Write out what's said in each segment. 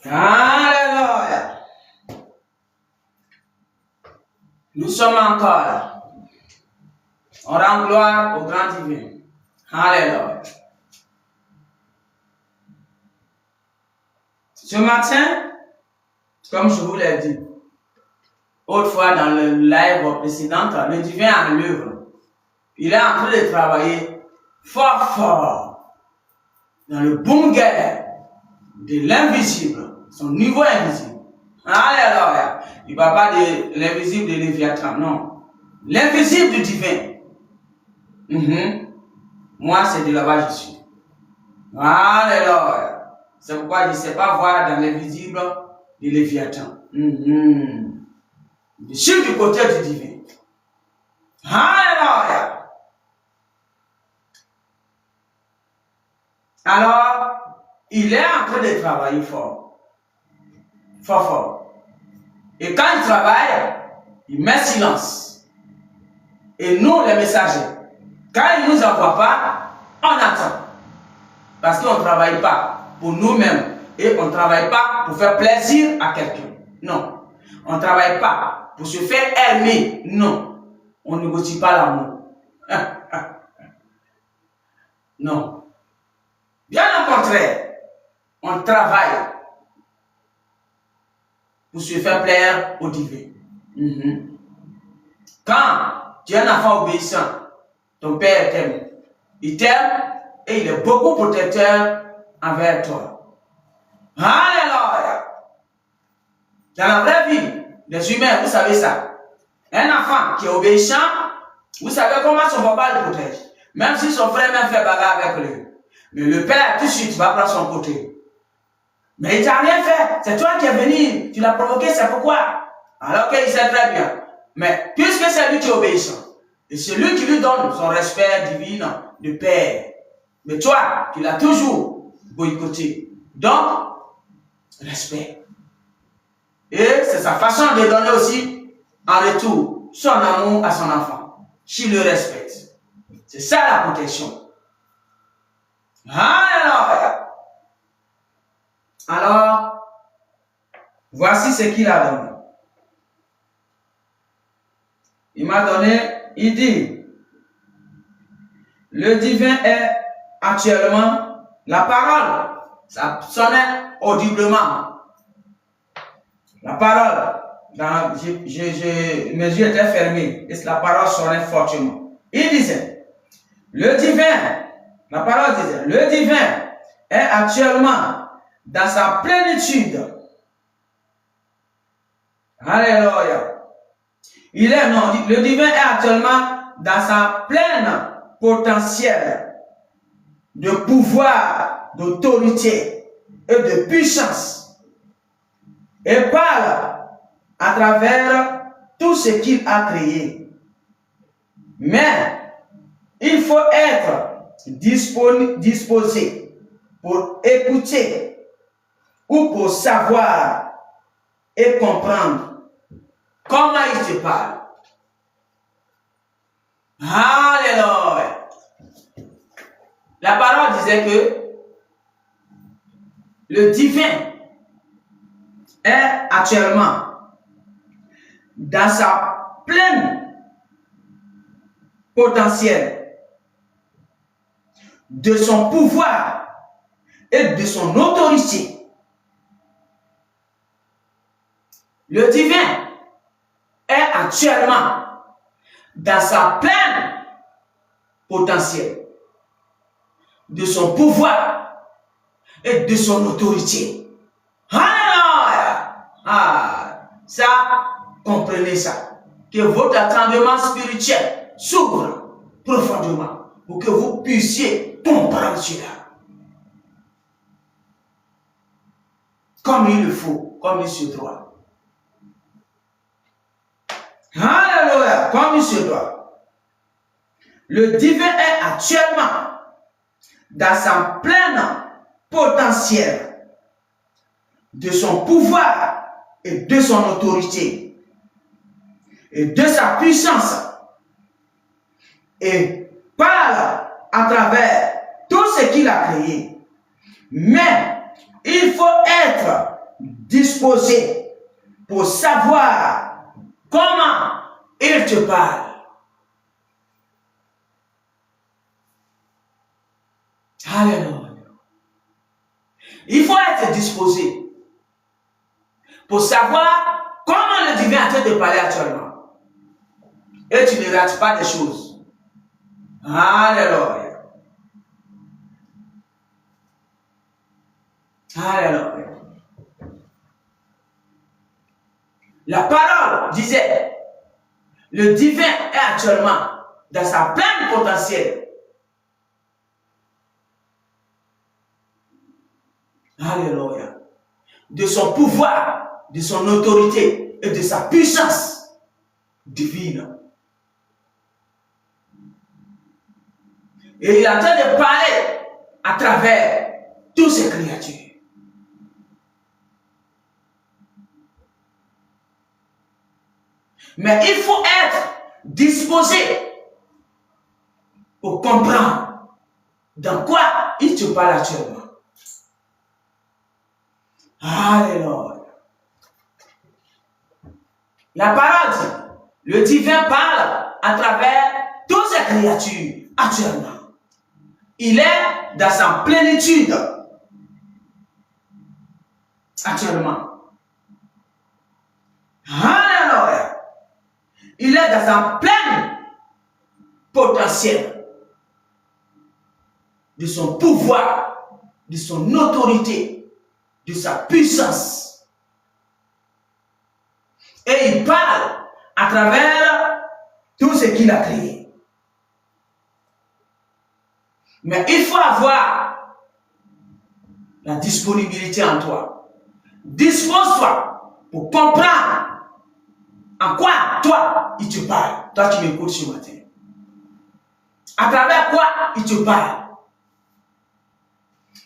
Alléluia. Nous sommes encore là. On rend gloire au grand divin. Alléluia. Ce matin, comme je vous l'ai dit, autrefois dans le live précédent, le divin est en l'œuvre. Il est en train de travailler fort dans le boom guerre de l'invisible, son niveau invisible. Alléluia. Il ne parle pas de l'invisible de Léviathan, non. L'invisible du divin. Moi, c'est de là-bas que je suis. Alléluia. C'est pourquoi je ne sais pas voir dans l'invisible de Léviathan. Je suis du côté du divin. Alléluia. Alors, il est en train de travailler fort. Fort. Et quand il travaille, il met silence. Et nous, les messagers, quand il ne nous envoie pas, on attend. Parce qu'on ne travaille pas pour nous-mêmes. Et on ne travaille pas pour faire plaisir à quelqu'un. Non. On ne travaille pas pour se faire aimer. Non. On ne négocie pas l'amour. Non. Bien au contraire, on travaille pour se faire plaire au divin. Quand tu es un enfant obéissant, ton père t'aime. Il t'aime et il est beaucoup protecteur envers toi. Alléluia. Dans la vraie vie des humains, vous savez ça. Un enfant qui est obéissant, vous savez comment son papa le protège. Même si son frère même fait bagarre avec lui. Mais le père, tout de suite, va prendre son côté. Mais il t'a rien fait. C'est toi qui es venu. Tu l'as provoqué, c'est pourquoi. Alors qu'il sait très bien. Mais puisque c'est lui qui est obéissant, et c'est lui qui lui donne son respect divin de père. Mais toi, tu l'as toujours boycotté. Donc, respect. Et c'est sa façon de donner aussi, en retour, son amour à son enfant. Tu le respectes. C'est ça la protection. Alors, voici ce qu'il a donné. Il m'a donné, il dit, le divin est actuellement la parole. Ça sonnait audiblement. La parole, mes yeux étaient fermés et la parole sonnait fortement. Il disait, le divin, la parole disait, le divin est actuellement dans sa plénitude. Alléluia. Le divin est actuellement dans sa pleine potentiel de pouvoir, d'autorité et de puissance. Et parle à travers tout ce qu'il a créé. Mais il faut être disposé pour écouter ou pour savoir et comprendre comment il te parle. Alléluia. La parole disait que le divin est actuellement dans sa pleine potentiel de son pouvoir et de son autorité. Le divin est actuellement dans sa pleine potentiel de son pouvoir et de son autorité. Alléluia! Ça, comprenez ça. Que votre attendement spirituel s'ouvre profondément pour que vous puissiez comprendre cela. Comme il le faut, comme il se doit. Alléluia, comme il se doit. Le divin est actuellement dans sa pleine potentiel de son pouvoir et de son autorité et de sa puissance et parle à travers tout ce qu'il a créé. Mais il faut être disposé pour savoir comment il te parle. Alléluia. Il faut être disposé pour savoir comment le divin est en train de parler actuellement. Et tu ne rates pas des choses. Alléluia. Alléluia. La parole disait, le divin est actuellement dans sa pleine potentiel. Alléluia. De son pouvoir, de son autorité et de sa puissance divine. Et il est en train de parler à travers toutes ces créatures. Mais il faut être disposé pour comprendre dans quoi il te parle actuellement. Alléluia. La parole dit, le divin parle à travers toutes ces créatures actuellement. Il est dans sa plénitude actuellement. Alléluia. Il est dans sa pleine potentiel de son pouvoir, de son autorité, de sa puissance. Et il parle à travers tout ce qu'il a créé. Mais il faut avoir la disponibilité en toi. Dispose-toi pour comprendre en quoi toi il te parle. Toi qui m'écoutes ce matin. À travers quoi il te parle.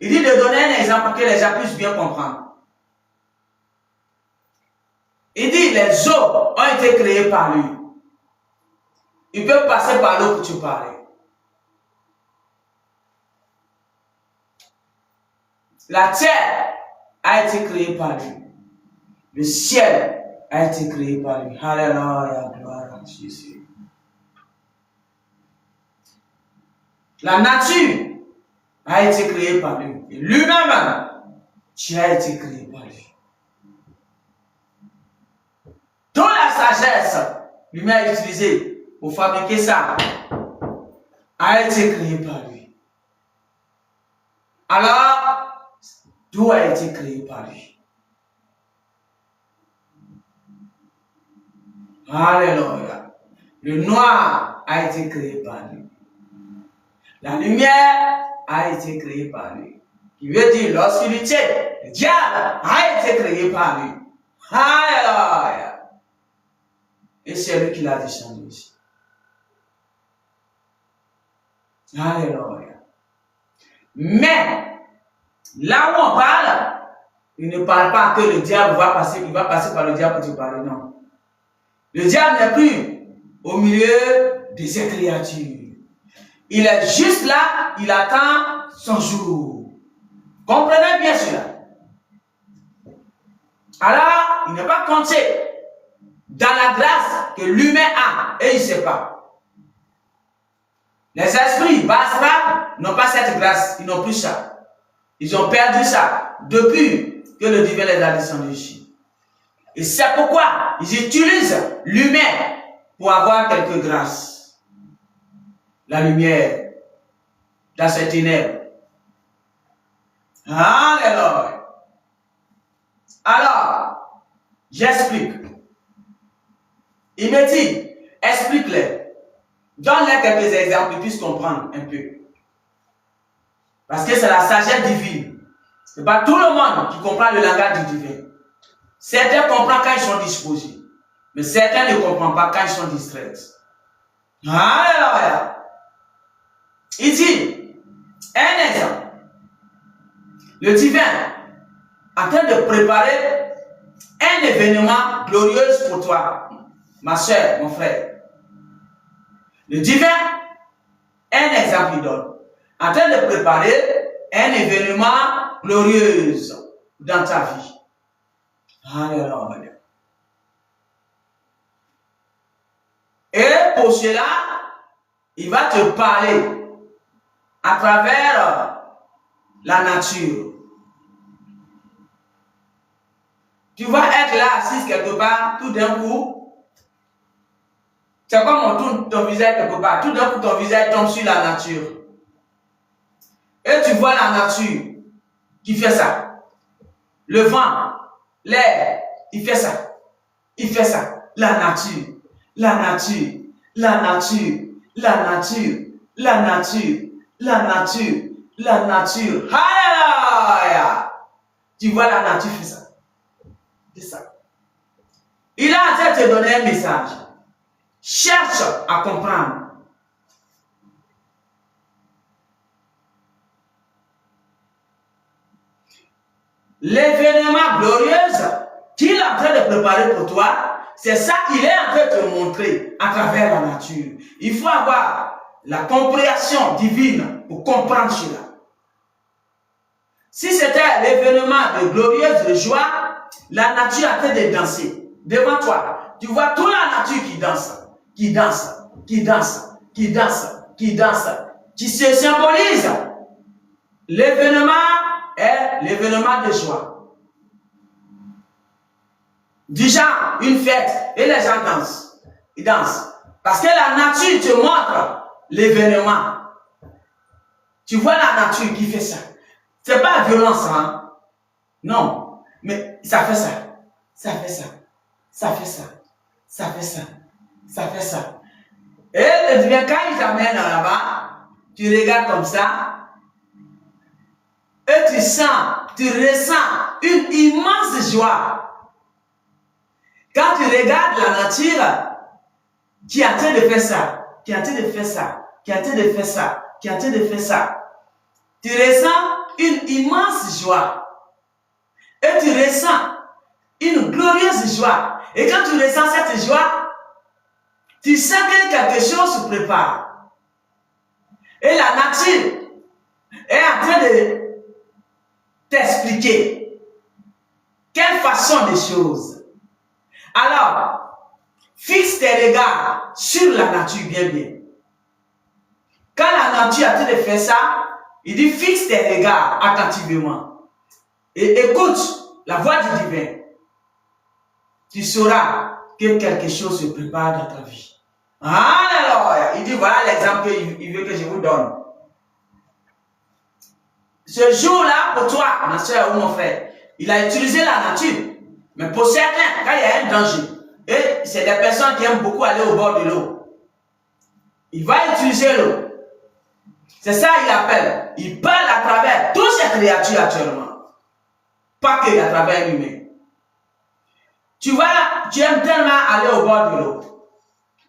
Il dit de donner un exemple pour que les gens puissent bien comprendre. Il dit les eaux ont été créées par lui. Il peut passer par l'eau pour te parler. La terre a été créée par lui. Le ciel a été créé par lui. Alléluia, gloire à Jésus. La nature a été créée par lui. Et lui-même, tu as été créé par lui. Toute la sagesse, lui-même a utilisé pour fabriquer ça, a été créée par lui. Alors, tout a été créé par lui. Alléluia. Le noir a été créé par lui. La lumière a été créée par lui. Il veut dire l'obscurité, le diable a été créé par lui. Alléluia. Et c'est lui qui l'a descendu ici. Alléluia. Mais, là où on parle, il ne parle pas que le diable va passer, il va passer par le diable pour te parler, non. Le diable n'est plus au milieu de ces créatures. Il est juste là, il attend son jour. Comprenez bien cela. Alors, il n'est pas compté dans la grâce que l'humain a et il ne sait pas. Les esprits bas n'ont pas cette grâce, ils n'ont plus ça. Ils ont perdu ça depuis que le divin les a descendus ici. Et c'est pourquoi ils utilisent l'humain pour avoir quelques grâces. La lumière dans ces ténèbres. Alléluia. Alors, j'explique. Il me dit, explique-les. Donne-les quelques exemples, ils puissent comprendre un peu. Parce que c'est la sagesse divine. Ce n'est pas tout le monde qui comprend le langage du divin. Certains comprennent quand ils sont disposés. Mais certains ne comprennent pas quand ils sont distraits. Alléluia. Il dit, un exemple. Le divin est en train de préparer un événement glorieux pour toi, ma soeur, mon frère. Le divin, un exemple il donne, en train de préparer un événement glorieux dans ta vie. Alléluia. Et pour cela, il va te parler à travers la nature. Tu vas être là assis quelque part, tout d'un coup, c'est comme on tourne ton visage quelque part, tout d'un coup ton visage tombe sur la nature. Et tu vois la nature qui fait ça. Le vent, l'air, il fait ça. Il fait ça. La nature, la nature, la nature, la nature, la nature, la nature, la nature. Alléluia! Tu vois la nature fait ça. C'est ça. Il a en train de te donner un message. Cherche à comprendre. L'événement glorieux qu'il est en train de préparer pour toi, c'est ça qu'il est en train de te montrer à travers la nature. Il faut avoir la compréhension divine pour comprendre cela. Si c'était l'événement de glorieuse de joie, la nature est en train de danser devant toi. Tu vois toute la nature qui danse, qui danse, qui danse, qui danse, qui danse, qui se symbolise. L'événement est l'événement de joie. Du genre, une fête, et les gens dansent. Ils dansent. Parce que la nature te montre l'événement. Tu vois la nature qui fait ça. C'est pas violence, hein? Non. Mais ça fait ça. Ça fait ça. Ça fait ça. Ça fait ça. Ça fait ça. Et quand il t'amène là-bas, tu regardes comme ça. Et tu sens, tu ressens une immense joie. Quand tu regardes la nature qui est en train de faire ça, qui est en train de faire ça, qui est en train de faire ça, qui est en train de faire ça, tu ressens une immense joie. Et tu ressens une glorieuse joie. Et quand tu ressens cette joie, tu sens que quelque chose se prépare. Et la nature est en train de t'expliquer quelle façon des choses. Alors, fixe tes regards sur la nature bien. Quand la nature a train de faire ça, il dit fixe tes regards attentivement et écoute la voix du divin. Tu sauras que quelque chose se prépare dans ta vie. Alléluia. Il dit voilà l'exemple qu'il veut que je vous donne. Ce jour-là, pour toi, ma soeur ou mon frère, il a utilisé la nature. Mais pour certains, quand il y a un danger, et c'est des personnes qui aiment beaucoup aller au bord de l'eau, il va utiliser l'eau. C'est ça qu'il appelle. Il parle à travers toutes ces créatures actuellement. Pas que à travers l'humain. Tu vois, tu aimes tellement aller au bord de l'eau.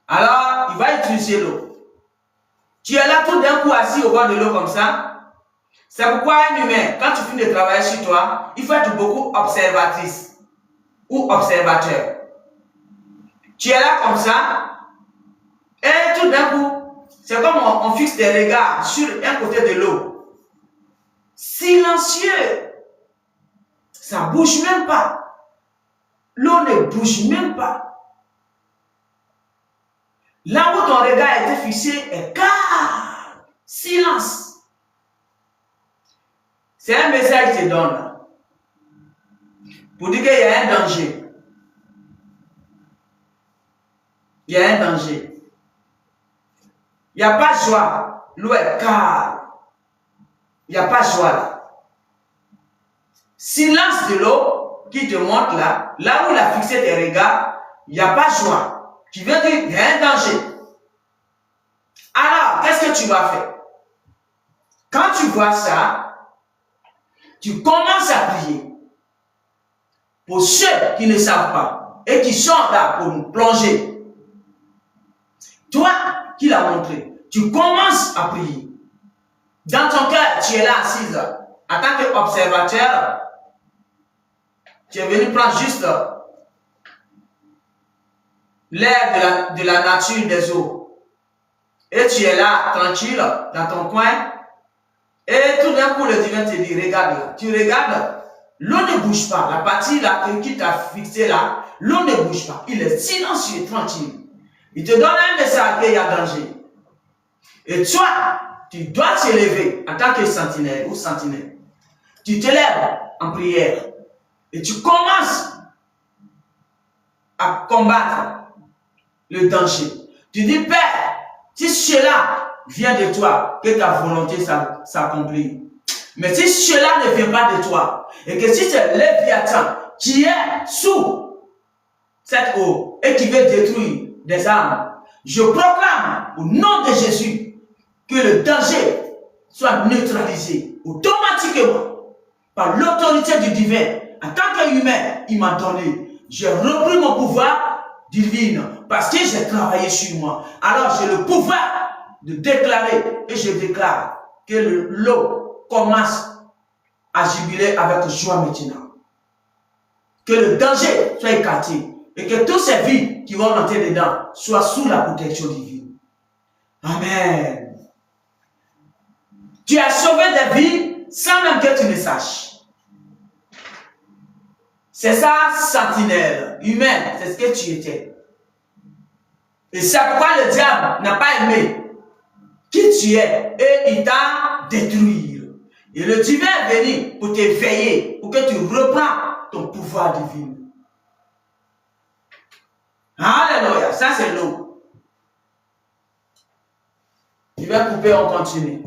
Alors, il va utiliser l'eau. Tu es là tout d'un coup assis au bord de l'eau comme ça. C'est pourquoi un humain, quand tu finis de travailler sur toi, il faut être beaucoup observatrice ou observateur. Tu es là comme ça, et tout d'un coup, c'est comme on fixe tes regards sur un côté de l'eau. Silencieux. Ça ne bouge même pas. L'eau ne bouge même pas. Là où ton regard était fixé est calme. Silence. C'est un message que je te donne. Pour dire qu'il y a un danger. Il y a un danger. Il n'y a pas de joie. L'eau est calme. Il n'y a pas de joie là. Silence de l'eau qui te montre là, là où il a fixé tes regards, il n'y a pas de joie. Tu veux dire, il y a un danger. Alors, qu'est-ce que tu vas faire? Quand tu vois ça, tu commences à prier. Pour ceux qui ne savent pas et qui sont là pour nous plonger. Toi qui l'as montré, tu commences à prier. Dans ton cœur, tu es là assise en tant qu'observateur. Tu es venu prendre juste l'air de la nature des eaux. Et tu es là, tranquille, dans ton coin. Et tout d'un coup, le divin te dit, regarde là. Tu regardes L'eau ne bouge pas. La partie là qui t'a fixé là, l'eau ne bouge pas. Il est silencieux, tranquille. Il te donne un message qu'il y a danger. Et toi, tu dois te lever en tant que sentinelle ou sentinelle. Tu te lèves en prière et tu commences à combattre le danger. Tu dis, Père, si cela vient de toi, que ta volonté s'accomplit. Mais si cela ne vient pas de toi, et que si c'est Léviathan qui est sous cette eau et qui veut détruire des âmes, je proclame au nom de Jésus que le danger soit neutralisé automatiquement par l'autorité du divin. En tant qu'humain, il m'a donné. J'ai repris mon pouvoir divin parce que j'ai travaillé sur moi. Alors j'ai le pouvoir de déclarer et je déclare que l'eau commence à jubiler avec joie maintenant. Que le danger soit écarté et que toutes ces vies qui vont rentrer dedans soient sous la protection divine. Amen. Tu as sauvé des vies sans même que tu ne saches. C'est ça, sentinelle humaine, c'est ce que tu étais. Et c'est pourquoi le diable n'a pas aimé qui tu es et il t'a détruit. Et le divin est venu pour te veiller, pour que tu reprends ton pouvoir divin. Alléluia, ça c'est l'eau. Je vais couper, on continue.